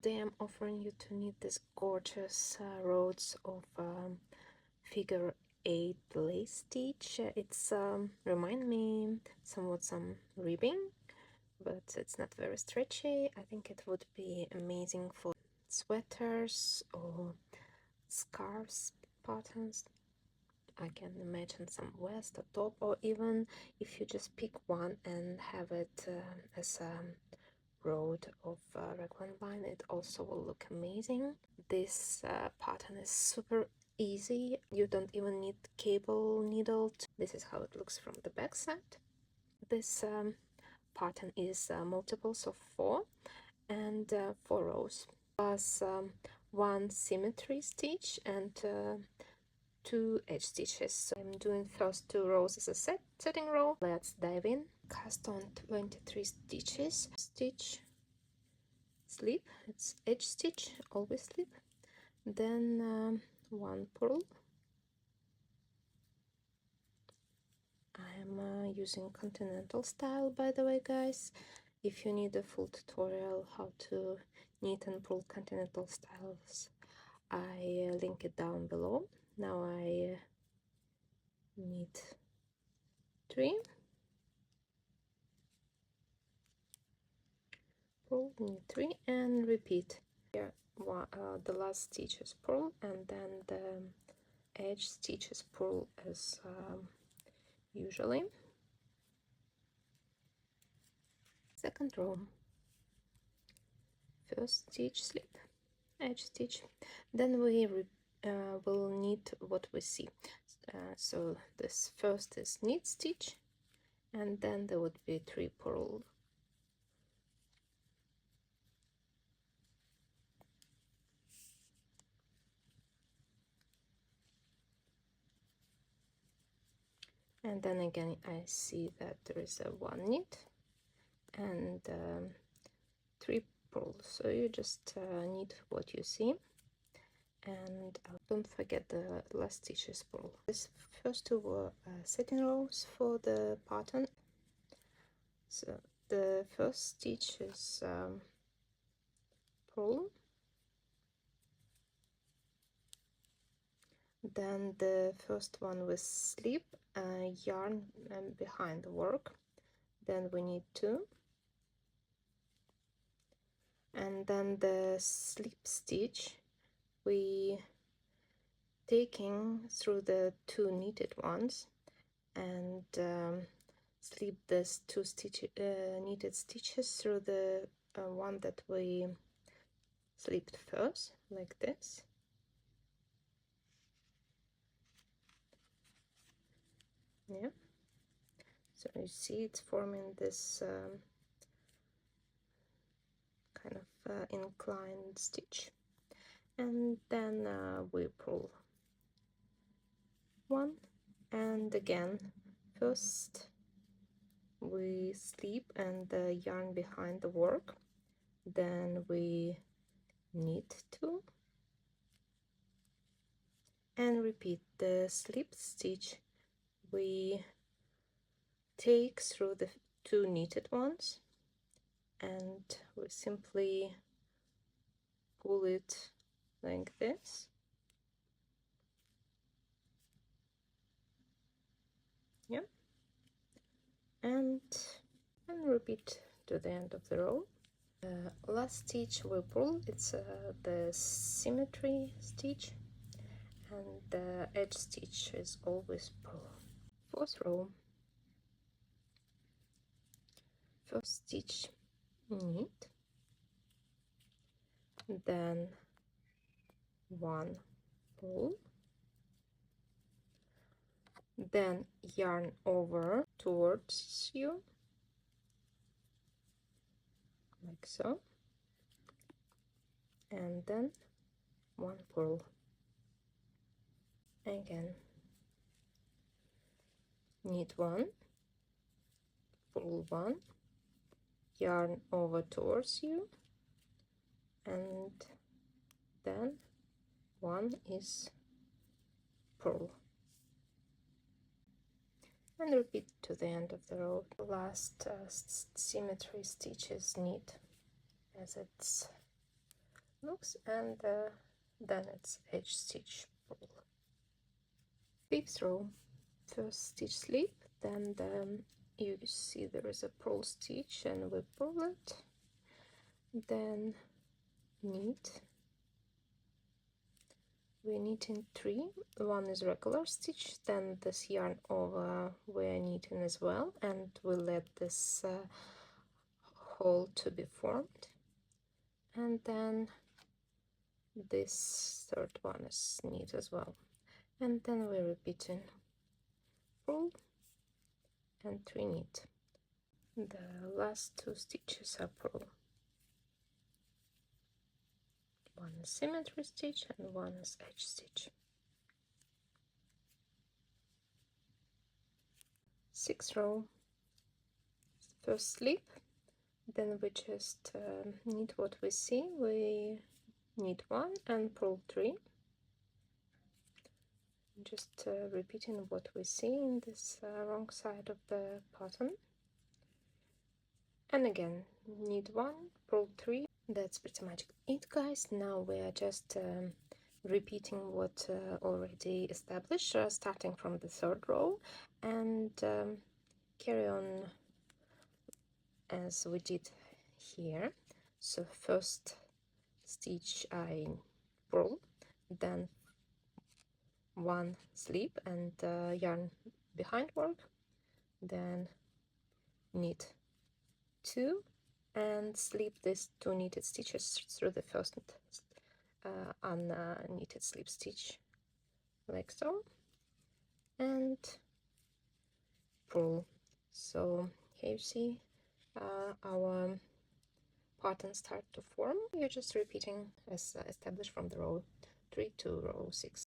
Today I'm offering you to knit this gorgeous rows of figure 8 lace stitch. It's remind me somewhat some ribbing, but it's not very stretchy. I think it would be amazing for sweaters or scarves patterns. I can imagine some vest or top, or even if you just pick one and have it as a road of raglan line, it also will look amazing. This pattern is super easy. You don't even need cable needle. This is how it looks from the back side. This pattern is multiples of 4 and 4 rows plus 1 symmetry stitch and 2 edge stitches. So I'm doing first 2 rows as a setting row. Let's dive in. Cast on 23 stitches. Stitch, slip, it's edge stitch, always slip, then 1 purl. I'm using continental style, by the way, guys. If you need a full tutorial how to knit and purl continental styles, I link it down below. Now I knit 3, purl, knit 3, and repeat. Here the last stitch is purl, and then the edge stitch is purl as usually. Second row, first stitch, slip, edge stitch, then we will knit what we see. So this first is knit stitch, and then there would be 3 purl. And then again I see that there is a 1 knit and 3 purl. So you just knit what you see, and don't forget the last stitch is purl. This first 2 were setting rows for the pattern. So the first stitch is purl, then the first one with slip, yarn behind the work, then we need 2, and then the slip stitch we taking through the 2 knitted ones and slip this 2 knitted stitches through the one that we slipped first, like this. Yeah, so you see it's forming this kind of inclined stitch, and then we pull 1, and again first we slip and the yarn behind the work, then we knit 2 and repeat the slip stitch we take through the 2 knitted ones, and we simply pull it like this. Yeah, and repeat to the end of the row. Last stitch we pull, it's the symmetry stitch, and the edge stitch is always pull. Fourth row, first stitch knit, then 1 pull, then yarn over towards you, like so, and then 1 pull. Again, knit 1, pull 1, yarn over towards you, and then 1 is purl, and repeat to the end of the row. The last symmetry stitch is knit, as it's looks, and then it's edge stitch pull. 5th row, first stitch slip, then you see there is a purl stitch and we pull it, then knit. We're knitting 3, one is regular stitch, then this yarn over we're knitting as well, and we'll let this hole to be formed, and then this 3rd one is knit as well, and then we're repeating purl and 3 knit. The last 2 stitches are purl. One is symmetry stitch and one is edge stitch. 6th row, first slip, then we just knit what we see. We knit 1 and purl 3, just repeating what we see in this wrong side of the pattern, and again knit 1, purl 3. That's pretty much it, guys. Now we are just repeating what already established, starting from the 3rd row, and carry on as we did here. So first stitch I purl, then 1 slip and yarn behind work, then knit 2 and slip these 2 knitted stitches through the first unknitted slip stitch, like so, and purl. So here you see our pattern start to form. You're just repeating as established from the row 3 to row 6.